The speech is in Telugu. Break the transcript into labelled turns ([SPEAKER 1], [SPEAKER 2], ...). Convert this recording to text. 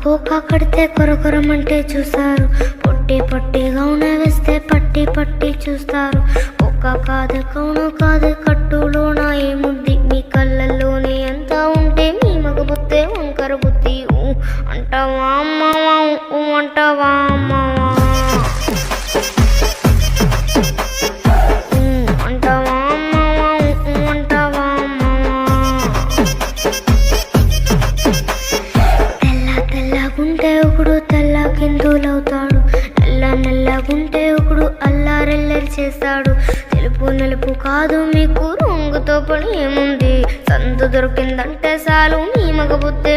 [SPEAKER 1] కోక కడితే కొరకొరమంటే చూస్తారు. పొట్టి పొట్టిగా వేస్తే పట్టి పట్టి చూస్తారు. ఒక్క కాదు కౌను కాదు కట్టులోన ఏముద్ది మీ కళ్ళల్లోనే ఎంత ఉంటే మీ మగ బుద్ధే వంకర బుద్ధి. అంటావా అమ్మవా అంటావా అమ్మవా అంటావా అమ్మవా అంటావా తెల్లగుంటే ఒకడు తెల్ల కిందులవుతాడు. నల్లగుంటే ఒకడు అల్లారెల్లరి చేస్తాడు. తెలుపు నలుపు కాదు మీకు రంగుతో పని ఏముంది. సందు దొరికిందంటే చాలు మీ మగ బుద్ధే